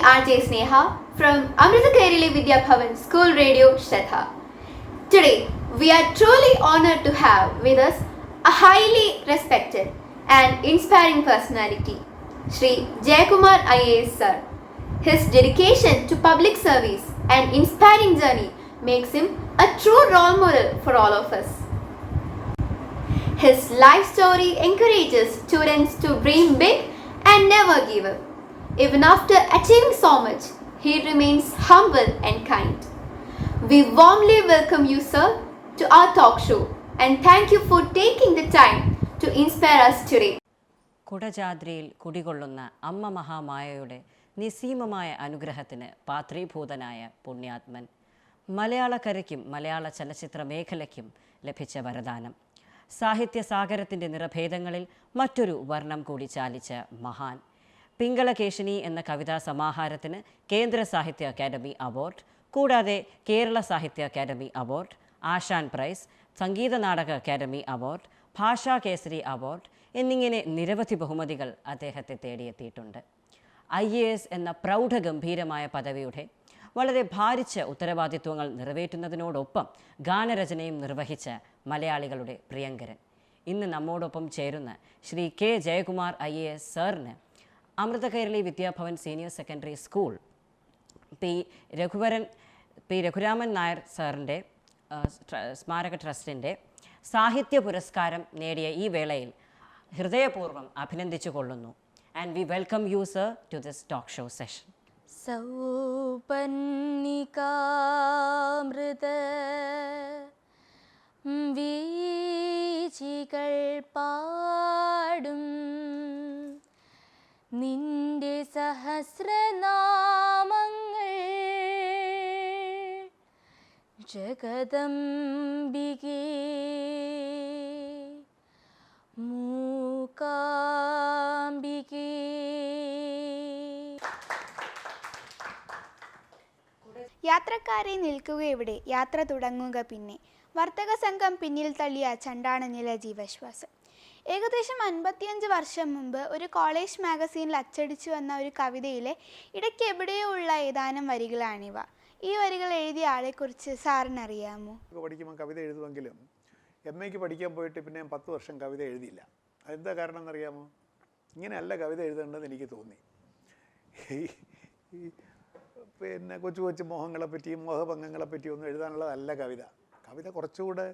RJ Sneha from Amrita Kairali Vidya Bhavan School Radio Shraddha. Today, we are truly honored to have with us a highly respected and inspiring personality, Shri Jayakumar IAS Sir. His dedication to public service and inspiring journey makes him a true role model for all of us. His life story encourages students to dream big and never give up. Even after achieving so much, he remains humble and kind. We warmly welcome you, sir, to our talk show and thank you for taking the time to inspire us today. കുടജാദ്രിയിൽ കുടികൊള്ളുന്ന അമ്മ മഹാമായയുടെ നിസ്സീമമായ അനുഗ്രഹത്തിന് പാത്രീഭൂതനായ പുണ്യാത്മൻ, മലയാളക്കരയ്ക്കും മലയാള ചലച്ചിത്ര മേഖലയ്ക്കും ലഭിച്ച വരദാനം, സാഹിത്യസാഗരത്തിൻ്റെ നിറഭേദങ്ങളിൽ മറ്റൊരു വർണ്ണം കൂടി ചാലിച്ച മഹാൻ. പിങ്കളകേശിനി എന്ന കവിതാ സമാഹാരത്തിന് കേന്ദ്ര സാഹിത്യ അക്കാദമി അവാർഡ്, കൂടാതെ കേരള സാഹിത്യ അക്കാദമി അവാർഡ്, ആശാൻ price, Sangeetha Nataka academy award, ഭാഷാ കേസരി അവാർഡ് എന്നിങ്ങനെ നിരവധി ബഹുമതികൾ അദ്ദേഹത്തെ തേടിയെത്തിയിട്ടുണ്ട്. IAS എന്ന പ്രൗഢഗംഭീരമായ പദവിയുടെ വളരെ ഭാരിച്ച ഉത്തരവാദിത്വങ്ങൾ നിറവേറ്റുന്നതിനോടൊപ്പം ഗാനരചനയും നിർവഹിച്ച മലയാളികളുടെ പ്രിയങ്കരൻ, ഇന്ന് നമ്മോടൊപ്പം ചേരുന്ന ശ്രീ K. ജയകുമാർ IAS സാറിന് Amrita Kairali Vidyabhavan senior secondary school P Raghuraman Nair സാറിൻ്റെ സ്മാരക ട്രസ്റ്റിൻ്റെ സാഹിത്യ പുരസ്കാരം നേടിയ ഈ വേളയിൽ ഹൃദയപൂർവ്വം അഭിനന്ദിച്ചു കൊള്ളുന്നു. And we welcome you sir to this talk show session. സൗപർണികാമൃത വീചികൾ പാടും നിന്റെ സഹസ്രനാമങ്ങൾ ജഗദംബികേ മൂകാംബികേ. യാത്രക്കാരെ നിൽക്കുക എവിടെ, യാത്ര തുടങ്ങുക പിന്നെ. വർത്തക സംഘം പിന്നിൽ തള്ളിയ ചണ്ടാണനില ജീവശ്വാസം. ഏകദേശം 55 വർഷം മുമ്പ് ഒരു കോളേജ് മാഗസീനിൽ അച്ചടിച്ചു വന്ന ഒരു കവിതയിലെ ഇടയ്ക്ക് എവിടെയോ ഉള്ള ഏതാനും വരികളാണിവ. ഈ വരികൾ എഴുതിയ ആളെക്കുറിച്ച് സാറിനറിയാമോ? പഠിക്കുമ്പോൾ കവിത എഴുതുമെങ്കിലും MA പഠിക്കാൻ പോയിട്ട് പിന്നെ 10 വർഷം കവിത എഴുതിയില്ല. അതെന്താ കാരണം എന്നറിയാമോ? ഇങ്ങനെയല്ല കവിത എഴുതേണ്ടതെന്ന് എനിക്ക് തോന്നി. പിന്നെ കൊച്ചു കൊച്ചു മോഹങ്ങളെപ്പറ്റിയും മോഹഭംഗങ്ങളെപ്പറ്റിയും ഒന്നും എഴുതാനുള്ളതല്ല കവിത. കവിത കുറച്ചുകൂടെ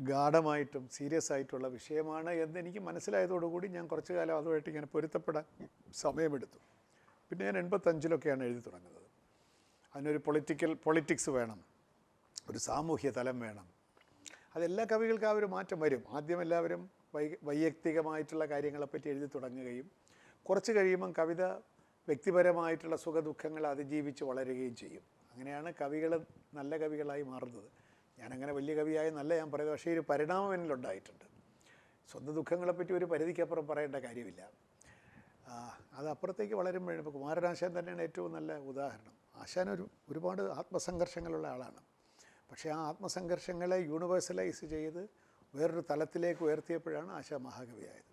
ഗാഢമായിട്ടും സീരിയസ് ആയിട്ടുള്ള വിഷയമാണ് എന്നെനിക്ക് മനസ്സിലായതോടുകൂടി ഞാൻ കുറച്ചു കാലം അതുമായിട്ട് ഇങ്ങനെ പൊരുത്തപ്പെടാൻ സമയമെടുത്തു. പിന്നെ ഞാൻ 85-ലൊക്കെയാണ് എഴുതി തുടങ്ങുന്നത്. അതിനൊരു പൊളിറ്റിക്സ് വേണം, ഒരു സാമൂഹ്യ തലം വേണം. അതെല്ലാ കവികൾക്കും ആ ഒരു മാറ്റം വരും. ആദ്യം എല്ലാവരും വൈയക്തികമായിട്ടുള്ള കാര്യങ്ങളെപ്പറ്റി എഴുതി തുടങ്ങുകയും കുറച്ച് കഴിയുമ്പം കവിത വ്യക്തിപരമായിട്ടുള്ള സുഖദുഃഖങ്ങൾ അതിജീവിച്ച് വളരുകയും ചെയ്യും. അങ്ങനെയാണ് കവികൾ നല്ല കവികളായി മാറുന്നത്. ഞാനങ്ങനെ വലിയ കവിയായി നല്ല ഞാൻ പറയുന്നത്, പക്ഷേ ഒരു പരിണാമം എന്നിലുണ്ടായിട്ടുണ്ട്. സ്വന്തം ദുഃഖങ്ങളെപ്പറ്റി ഒരു പരിധിക്കപ്പുറം പറയേണ്ട കാര്യമില്ല. അത് അപ്പുറത്തേക്ക് വളരുമ്പോഴും ഇപ്പോൾ കുമാരനാശാൻ തന്നെയാണ് ഏറ്റവും നല്ല ഉദാഹരണം. ആശാൻ ഒരുപാട് ആത്മസംഘർഷങ്ങളുള്ള ആളാണ്. പക്ഷേ ആ ആത്മസംഘർഷങ്ങളെ യൂണിവേഴ്സലൈസ് ചെയ്ത് വേറൊരു തലത്തിലേക്ക് ഉയർത്തിയപ്പോഴാണ് ആശാൻ മഹാകവിയായത്.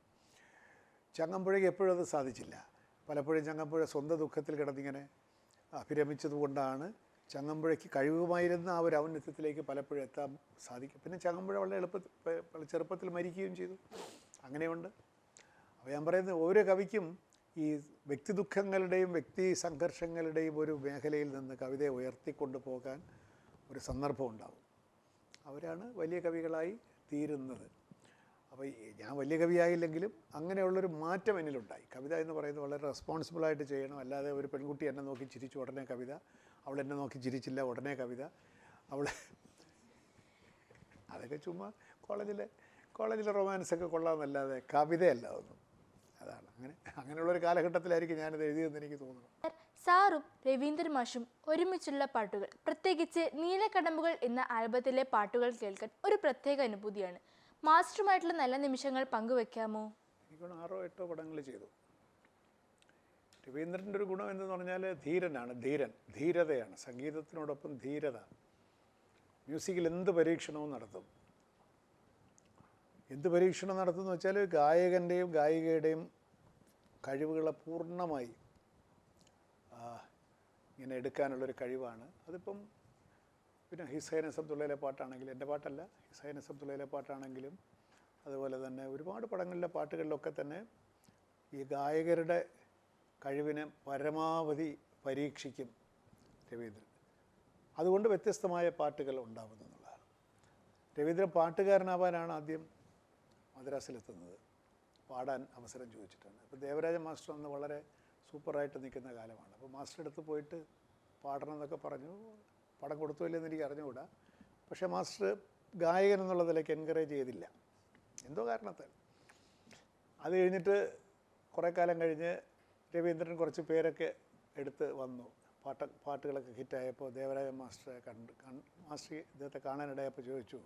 ചങ്ങമ്പുഴയ്ക്ക് എപ്പോഴും അത് സാധിച്ചില്ല. പലപ്പോഴും ചങ്ങമ്പുഴ സ്വന്തം ദുഃഖത്തിൽ കിടന്നിങ്ങനെ അഭിരമിച്ചതുകൊണ്ടാണ് ചങ്ങമ്പുഴയ്ക്ക് കഴിവുമായിരുന്ന ആ ഒരു ഔന്നത്യത്തിലേക്ക് പലപ്പോഴും എത്താൻ സാധിക്കും. പിന്നെ ചങ്ങമ്പുഴ വളരെ ചെറുപ്പത്തിൽ മരിക്കുകയും ചെയ്തു. അങ്ങനെയുണ്ട്. അപ്പോൾ ഞാൻ പറയുന്നത് ഓരോ കവിക്കും ഈ വ്യക്തി ദുഃഖങ്ങളുടെയും വ്യക്തി സംഘർഷങ്ങളുടെയും ഒരു മേഖലയിൽ നിന്ന് കവിതയെ ഉയർത്തിക്കൊണ്ടു പോകാൻ ഒരു സന്ദർഭം ഉണ്ടാവും. അവരാണ് വലിയ കവികളായി തീരുന്നത്. അപ്പോൾ ഞാൻ വലിയ കവിയായില്ലെങ്കിലും അങ്ങനെയുള്ളൊരു മാറ്റം എന്നിലുണ്ടായി. കവിത എന്ന് പറയുന്നത് വളരെ റെസ്പോൺസിബിളായിട്ട് ചെയ്യണം. അല്ലാതെ ഒരു പെൺകുട്ടി എന്നെ നോക്കി ചിരിച്ചു ഉടനെ കവിത, അവൾ എന്നെ നോക്കി ചിരിച്ചില്ല ഉടനെ കവിത, അതൊക്കെ ചുമ്മാ കോളേജിലെ റൊമാൻസൊക്കെ കൊള്ളാമെന്നല്ലാതെ കവിതയല്ല ഒന്നും. അതാണ് അങ്ങനെയുള്ളൊരു കാലഘട്ടത്തിലായിരിക്കും ഞാനിത് എഴുതിയതെന്ന് എനിക്ക് തോന്നുന്നു. സാറും രവീന്ദ്ര മാഷും ഒരുമിച്ചുള്ള പാട്ടുകൾ, പ്രത്യേകിച്ച് നീലക്കടമ്പുകൾ എന്ന ആൽബത്തിലെ പാട്ടുകൾ കേൾക്കാൻ ഒരു പ്രത്യേക അനുഭൂതിയാണ്. മാസ്റ്ററുമായിട്ടുള്ള നല്ല നിമിഷങ്ങൾ പങ്കുവെക്കാമോ? എനിക്ക് 6 or 8 പടങ്ങൾ ചെയ്തു. രവീന്ദ്രൻ്റെ ഒരു ഗുണം എന്ന് പറഞ്ഞാൽ ധീരനാണ്. ധീരതയാണ്. സംഗീതത്തിനോടൊപ്പം ധീരത. മ്യൂസിക്കിൽ എന്ത് പരീക്ഷണവും നടത്തും. എന്ത് പരീക്ഷണം നടത്തുമെന്ന് വെച്ചാൽ ഗായകൻ്റെയും ഗായികയുടെയും കഴിവുകളെ പൂർണ്ണമായി ഇങ്ങനെ എടുക്കാനുള്ളൊരു കഴിവാണ്. അതിപ്പം പിന്നെ ഹിസൈനസ് അബ്ദുള്ളയിലെ പാട്ടാണെങ്കിലും, എൻ്റെ പാട്ടല്ല, ഹിസൈനസ് അബ്ദുള്ളയിലെ പാട്ടാണെങ്കിലും അതുപോലെ തന്നെ ഒരുപാട് പടങ്ങളിലെ പാട്ടുകളിലൊക്കെ തന്നെ ഈ ഗായകരുടെ കഴിവിനെ പരമാവധി പരീക്ഷിക്കും രവീന്ദ്രൻ. അതുകൊണ്ട് വ്യത്യസ്തമായ പാട്ടുകൾ ഉണ്ടാവുന്നു എന്നുള്ളതാണ്. രവീന്ദ്രൻ പാട്ടുകാരനാവാനാണ് ആദ്യം മദ്രാസിലെത്തുന്നത്. പാടാൻ അവസരം ചോദിച്ചിട്ടാണ്. അപ്പോൾ ദേവരാജ മാസ്റ്റർ അന്ന് വളരെ സൂപ്പറായിട്ട് നിൽക്കുന്ന കാലമാണ്. അപ്പോൾ മാസ്റ്റർ അടുത്ത് പോയിട്ട് പാടണം എന്നൊക്കെ പറഞ്ഞു. പടം കൊടുത്തു ഇല്ലെന്ന് എനിക്ക് അറിഞ്ഞുകൂടാ. പക്ഷേ മാസ്റ്റർ ഗായകൻ എന്നുള്ള നിലയ്ക്ക് എൻകറേജ് ചെയ്തില്ല, എന്തോ കാരണത്താൽ. അത് കഴിഞ്ഞിട്ട് കുറേ കാലം കഴിഞ്ഞ് രവീന്ദ്രൻ കുറച്ച് പേരൊക്കെ എടുത്ത് വന്നു. പാട്ടുകളൊക്കെ ഹിറ്റായപ്പോൾ ദേവരാജ മാസ്റ്ററെ മാസ്റ്റർ ഇദ്ദേഹത്തെ കാണാനിടയപ്പോൾ ചോദിച്ചു,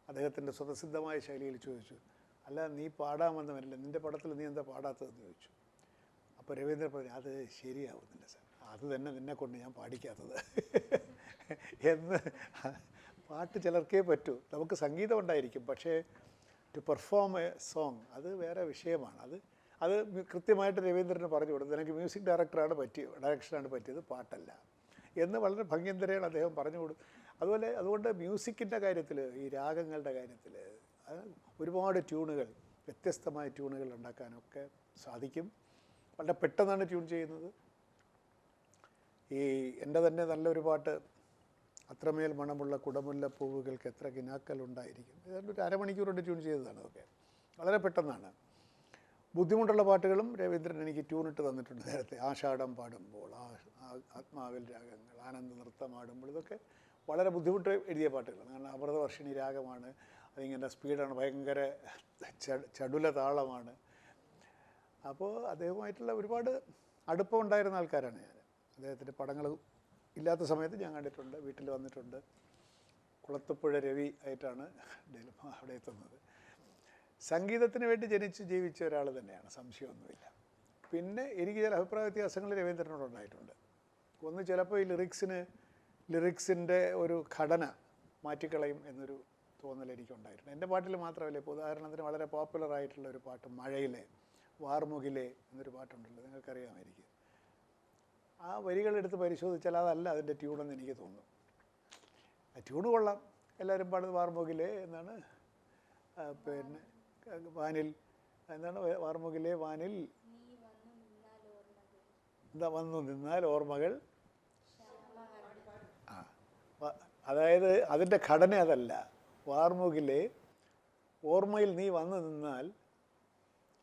അദ്ദേഹത്തിൻ്റെ സ്വതസിദ്ധമായ ശൈലിയിൽ ചോദിച്ചു, അല്ല നീ പാടാമെന്നവരില്ല, നിൻ്റെ പടത്തിൽ നീ എന്താ പാടാത്തതെന്ന് ചോദിച്ചു. അപ്പോൾ രവീന്ദ്രൻ പറഞ്ഞു, അത് ശരിയാവുന്നില്ല സാർ, അത് തന്നെ നിന്നെ കൊണ്ട് ഞാൻ പാടിക്കാത്തത് എന്ന്. പാട്ട് ചിലർക്കേ പറ്റൂ, നമുക്ക് സംഗീതം ഉണ്ടായിരിക്കും, പക്ഷേ ടു പെർഫോം എ സോങ് അത് വേറെ വിഷയമാണ്. അത് കൃത്യമായിട്ട് രവീന്ദ്രന് പറഞ്ഞു കൊടുത്തു. എനിക്ക് മ്യൂസിക് ഡയറക്ടറാണ് ഡയറക്ഷനാണ് പറ്റിയത്, പാട്ടല്ല എന്ന് വളരെ ഭംഗ്യന്തരയാണ് അദ്ദേഹം പറഞ്ഞു കൊടുത്തു. അതുകൊണ്ട് മ്യൂസിക്കിൻ്റെ കാര്യത്തിൽ, ഈ രാഗങ്ങളുടെ കാര്യത്തിൽ ഒരുപാട് ട്യൂണുകൾ, വ്യത്യസ്തമായ ട്യൂണുകൾ ഉണ്ടാക്കാനൊക്കെ സാധിക്കും. വളരെ പെട്ടെന്നാണ് ട്യൂൺ ചെയ്യുന്നത്. ഈ എൻ്റെ തന്നെ നല്ലൊരു പാട്ട്, അത്രമേൽ മണമുള്ള കുടമുല്ല പൂവുകൾക്ക് എത്ര കിനാക്കലുണ്ടായിരിക്കും, ഏതാണ്ട് ഒരു അരമണിക്കൂർ കൊണ്ട് ട്യൂൺ ചെയ്തതാണ്. അതൊക്കെ വളരെ പെട്ടെന്നാണ്. ബുദ്ധിമുട്ടുള്ള പാട്ടുകളും രവീന്ദ്രൻ എനിക്ക് ട്യൂണിട്ട് തന്നിട്ടുണ്ട് നേരത്തെ. ആഷാഢം പാടുമ്പോൾ, ആത്മാവിൽ രാഗങ്ങൾ, ആനന്ദ നൃത്തമാടുമ്പോൾ, ഇതൊക്കെ വളരെ ബുദ്ധിമുട്ട് എഴുതിയ പാട്ടുകളാണ്. കാരണം അമൃതവർഷിണി രാഗമാണ്, അതിങ്ങനെ സ്പീഡാണ്, ഭയങ്കര ചടുല താളമാണ്. അപ്പോൾ അദ്ദേഹവുമായിട്ടുള്ള ഒരുപാട് അടുപ്പം ഉണ്ടായിരുന്ന ആൾക്കാരാണ് ഞാൻ. അദ്ദേഹത്തിൻ്റെ പടങ്ങൾ ഇല്ലാത്ത സമയത്ത് ഞാൻ കണ്ടിട്ടുണ്ട്, വീട്ടിൽ വന്നിട്ടുണ്ട്. കുളത്തുപുഴ രവി ആയിട്ടാണ് അവിടെ എത്തുന്നത്. സംഗീതത്തിന് വേണ്ടി ജനിച്ച് ജീവിച്ച ഒരാൾ തന്നെയാണ്, സംശയമൊന്നുമില്ല. പിന്നെ എനിക്ക് ചില അഭിപ്രായ വ്യത്യാസങ്ങൾ രവീന്ദ്രനോടുണ്ടായിട്ടുണ്ട്. ഒന്ന്, ചിലപ്പോൾ ഈ ലിറിക്സിൻ്റെ ഒരു ഘടന മാറ്റിക്കളയും എന്നൊരു തോന്നൽ എനിക്കുണ്ടായിട്ടുണ്ട്. എൻ്റെ പാട്ടിൽ മാത്രമല്ല, ഇപ്പോൾ ഉദാഹരണത്തിന് വളരെ പോപ്പുലറായിട്ടുള്ള ഒരു പാട്ട് മഴയിലെ വാർമുകിലെ എന്നൊരു പാട്ടുണ്ടല്ലോ, നിങ്ങൾക്കറിയാമായിരിക്കും. ആ വരികളെടുത്ത് പരിശോധിച്ചാൽ അതല്ല അതിൻ്റെ ട്യൂണെന്ന് എനിക്ക് തോന്നുന്നു. ആ ട്യൂണ് കൊള്ളാം, എല്ലാവരും പാടുന്നത് വാർമുകിലെ എന്നാണ്. പിന്നെ വാനിൽ എന്താണ്, വാർമുകിലെ വാനിൽ എന്താ വന്നു നിന്നാൽ ഓർമ്മകൾ. അതായത് അതിൻ്റെ ഘടന അതല്ല. വാർമുകിലെ ഓർമ്മയിൽ നീ വന്നു നിന്നാൽ,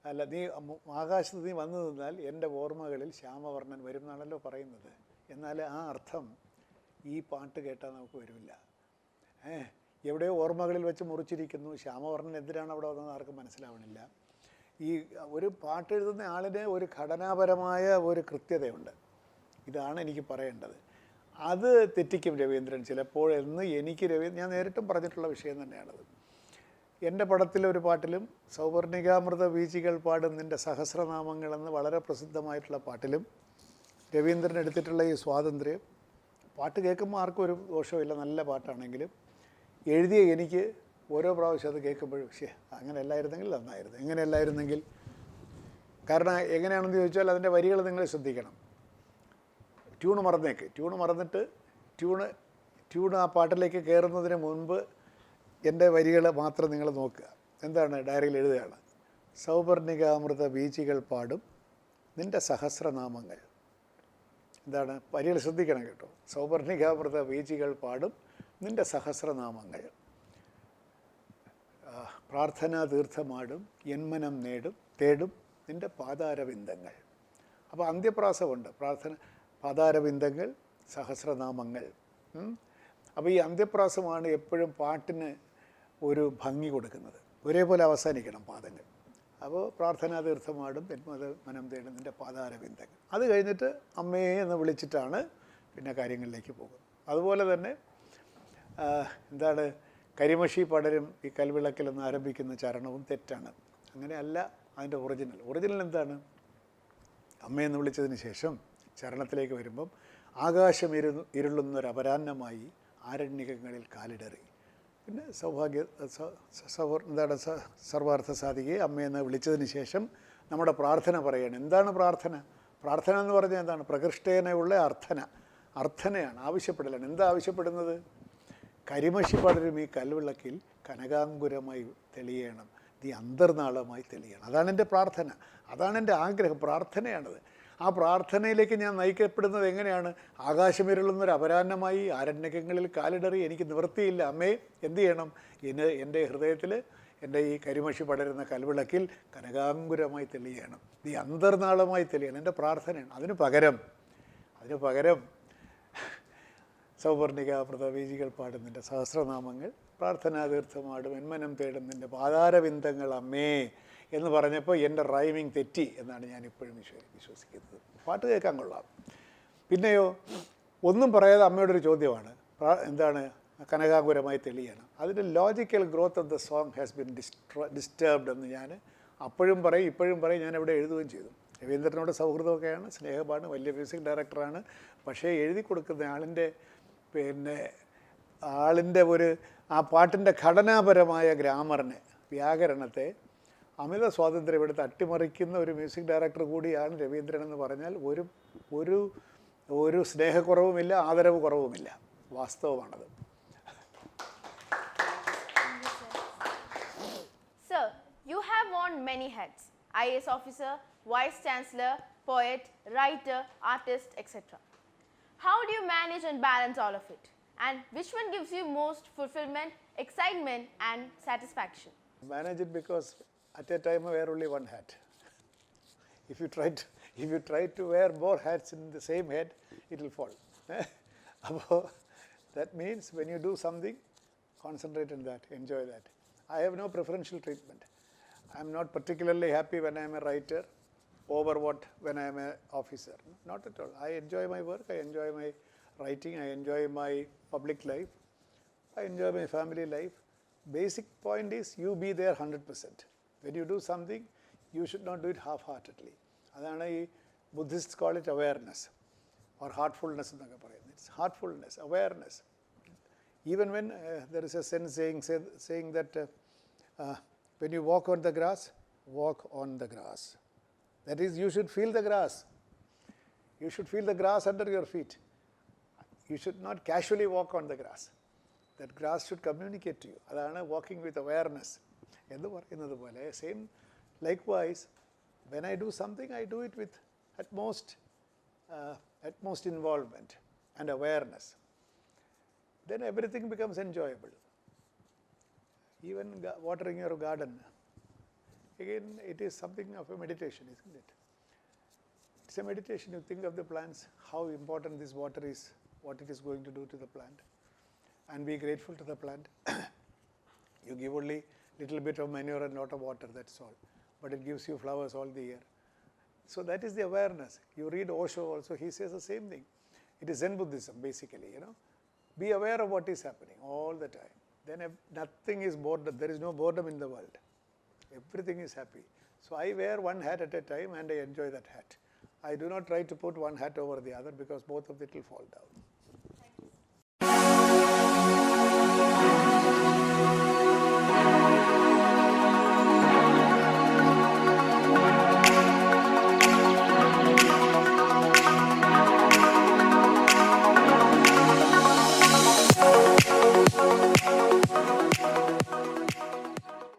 അല്ല, നീ ആകാശത്ത് നീ വന്നു നിന്നാൽ എൻ്റെ ഓർമ്മകളിൽ ശ്യാമവർണ്ണൻ വരും എന്നാണല്ലോ പറയുന്നത്. എന്നാൽ ആ അർത്ഥം ഈ പാട്ട് കേട്ടാൽ നമുക്ക് വരില്ല. എവിടെയോ ഓർമ്മകളിൽ വെച്ച് മുറിച്ചിരിക്കുന്നു. ശ്യാമവർണ്ണൻ എന്തിനാണ് അവിടെ വന്നത് ആർക്കും മനസ്സിലാവണില്ല. ഈ ഒരു പാട്ട് എഴുതുന്ന ആളിന് ഒരു ഘടനാപരമായ ഒരു കൃത്യതയുണ്ട്. ഇതാണ് എനിക്ക് പറയേണ്ടത്. അത് തെറ്റിക്കും രവീന്ദ്രൻ ചിലപ്പോൾ എന്ന് എനിക്ക് ഞാൻ നേരിട്ടും പറഞ്ഞിട്ടുള്ള വിഷയം തന്നെയാണത്. എൻ്റെ പടത്തിലെ ഒരു പാട്ടിലും, സൗവർണികാമൃത വീചികൾ പാടും നിൻ്റെ സഹസ്രനാമങ്ങൾ എന്ന് വളരെ പ്രസിദ്ധമായിട്ടുള്ള പാട്ടിലും രവീന്ദ്രൻ എടുത്തിട്ടുള്ള ഈ സ്വാതന്ത്ര്യം, പാട്ട് കേൾക്കുമ്പോൾ ആർക്കും ഒരു ദോഷമില്ല, നല്ല പാട്ടാണെങ്കിലും എഴുതിയ എനിക്ക് ഓരോ പ്രാവശ്യം അത് കേൾക്കുമ്പോഴും അങ്ങനെ അല്ലായിരുന്നെങ്കിൽ നന്നായിരുന്നു, എങ്ങനെ അല്ലായിരുന്നെങ്കിൽ. കാരണം എങ്ങനെയാണെന്ന് ചോദിച്ചാൽ അതിൻ്റെ വരികൾ നിങ്ങൾ ശ്രദ്ധിക്കണം. ട്യൂണ് മറന്നേക്ക്, ട്യൂണ് മറന്നിട്ട് ട്യൂണ് ആ പാട്ടിലേക്ക് കയറുന്നതിന് മുൻപ് എൻ്റെ വരികൾ മാത്രം നിങ്ങൾ നോക്കുക. എന്താണ് ഡയറിയിൽ എഴുതുകയാണ്, സൗവർണികാമൃത വീചികൾ പാടും നിൻ്റെ സഹസ്രനാമങ്ങൾ. എന്താണ് വരികൾ ശ്രദ്ധിക്കണം കേട്ടോ. സൗവർണികാമൃത വീചികൾ പാടും നിൻ്റെ സഹസ്രനാമങ്ങൾ. പ്രാർത്ഥനാ തീർത്ഥമാടും എന്മനം തേടും നിൻ്റെ പാതാരവിന്ദങ്ങൾ. അപ്പോൾ അന്ത്യപ്രാസമുണ്ട്. പാതാരവിന്ദങ്ങൾ, സഹസ്രനാമങ്ങൾ. അപ്പോൾ ഈ അന്ത്യപ്രാസമാണ് എപ്പോഴും പാട്ടിന് ഒരു ഭംഗി കൊടുക്കുന്നത്. ഒരേപോലെ അവസാനിക്കണം പാദങ്ങൾ. അപ്പോൾ പ്രാർത്ഥനാ തീർത്ഥമാടും മനം തേടും നിൻ്റെ പാതാരവിന്ദങ്ങൾ. അത് കഴിഞ്ഞിട്ട് അമ്മയെ എന്ന് വിളിച്ചിട്ടാണ് പിന്നെ കാര്യങ്ങളിലേക്ക് പോകുന്നത്. അതുപോലെ തന്നെ എന്താണ്, കരിമഷി പടരും ഈ കൽവിളക്കിൽ എന്ന് ആരംഭിക്കുന്ന ചരണവും തെറ്റാണ്. അങ്ങനെയല്ല അതിൻ്റെ ഒറിജിനൽ എന്താണ്, അമ്മയെന്ന് വിളിച്ചതിന് ശേഷം ചരണത്തിലേക്ക് വരുമ്പം ആകാശം ഇരുളുന്നൊരപരാന്നമായി ആരണ്യകങ്ങളിൽ കാലിടറി. പിന്നെ എന്താണ് സർവാർത്ഥ സാധികയെ അമ്മയെന്ന് വിളിച്ചതിന് ശേഷം നമ്മുടെ പ്രാർത്ഥന പറയണം. എന്താണ് പ്രാർത്ഥന എന്ന് പറഞ്ഞാൽ എന്താണ്, പ്രകൃഷ്ടേനയുള്ള അർത്ഥന. അർത്ഥനയാണ്, ആവശ്യപ്പെടലാണ്. എന്താ ആവശ്യപ്പെടുന്നത്? കരിമഷി പടരും ഈ കൽവിളക്കിൽ കനകാങ്കുരമായി തെളിയണം, നീ അന്തർനാളമായി തെളിയണം. അതാണ് എൻ്റെ പ്രാർത്ഥന, അതാണ് എൻ്റെ ആഗ്രഹം, പ്രാർത്ഥനയാണത്. ആ പ്രാർത്ഥനയിലേക്ക് ഞാൻ നയിക്കപ്പെടുന്നത് എങ്ങനെയാണ്? ആകാശമിരുളുന്നൊരു അപരാഹ്നമായി ആരണ്യകങ്ങളിൽ കാലിടറി എനിക്ക് നിവൃത്തിയില്ല. അമ്മേ, എന്ത് ചെയ്യണം? എൻ്റെ ഹൃദയത്തിൽ എൻ്റെ ഈ കരിമഷി പടരുന്ന കൽവിളക്കിൽ കനകാങ്കുരമായി തെളിയണം, നീ അന്തർനാളമായി തെളിയണം. എൻ്റെ പ്രാർത്ഥനയാണ്. അതിന് പകരം സൗവർണിക പ്രതവീജികൾ പാടുന്നതിൻ്റെ സഹസ്രനാമങ്ങൾ, പ്രാർത്ഥനാതീർത്ഥമാടും എന്മനം തേടുന്നതിൻ്റെ പാതാരവിന്ദങ്ങൾ അമ്മേ എന്ന് പറഞ്ഞപ്പോൾ എൻ്റെ റൈമിങ് തെറ്റി എന്നാണ് ഞാൻ ഇപ്പോഴും വിശ്വസിക്കുന്നത്. പാട്ട് കേൾക്കാൻ കൊള്ളാം. പിന്നെയോ ഒന്നും പറയാതെ അമ്മയോടൊരു ചോദ്യമാണ്, എന്താണ്? കനകാങ്കുരമായി തെളിയണം. അതിൻ്റെ logical growth of the song has been disturbed എന്ന് ഞാൻ അപ്പോഴും പറയും, ഇപ്പോഴും പറയും. ഞാൻ ഇവിടെ എഴുതുകയും ചെയ്തു. രവീന്ദ്രനോട് സൗഹൃദമൊക്കെയാണ്, സ്നേഹമാണ്, വലിയ മ്യൂസിക് ഡയറക്ടറാണ്. പക്ഷേ എഴുതി കൊടുക്കുന്ന ആളിൻ്റെ ഒരു ആ പാട്ടിൻ്റെ ഘടനാപരമായ ഗ്രാമറിനെ, വ്യാകരണത്തെ അമിത സ്വാതന്ത്ര്യം എടുത്ത് അട്ടിമറിക്കുന്ന ഒരു മ്യൂസിക് ഡയറക്ടർ കൂടിയാണ് രവീന്ദ്രൻ എന്ന് പറഞ്ഞാൽ ഒരു സ്നേഹക്കുറവുമില്ല, ആദരവ് കുറവുമില്ല. വാസ്തവമാണത്. Sir, you have worn many hats: IAS officer, vice chancellor, poet, writer, artist, etc. How do you manage and balance all of it? And which one gives you most fulfillment, excitement and satisfaction? Manage it because at a time I wear only one hat. If you try to wear more hats in the same head, it will fall. That means when you do something, concentrate on that, enjoy that. I have no preferential treatment. I am not particularly happy when I am a writer over when I am an officer. Not at all. I enjoy my work, I enjoy my writing, I enjoy my public life, I enjoy my family life. Basic point is you be there 100%. When you do something, you should not do it half-heartedly. Adana Buddhists call it awareness or heartfulness. It's heartfulness, awareness. Even when there is a sense saying that when you walk on the grass, walk on the grass. That is, you should feel the grass. You should feel the grass under your feet. You should not casually walk on the grass. That grass should communicate to you. Adana walking with awareness. Same, likewise, when I do something, I do it with utmost involvement and awareness. Then everything becomes enjoyable. Even watering your garden, again, it is something of a meditation, isn't it? It's a meditation. You think of the plants, how important this water is, what it is going to do to the plant, and be grateful to the plant. You give only little bit of manure and lot of water, that's all. But it gives you flowers all the year. So that is the awareness. You read Osho also, he says the same thing. It is Zen Buddhism, basically, Be aware of what is happening all the time. Then nothing is boredom. There is no boredom in the world. Everything is happy. So I wear one hat at a time and I enjoy that hat. I do not try to put one hat over the other because both of it will fall down.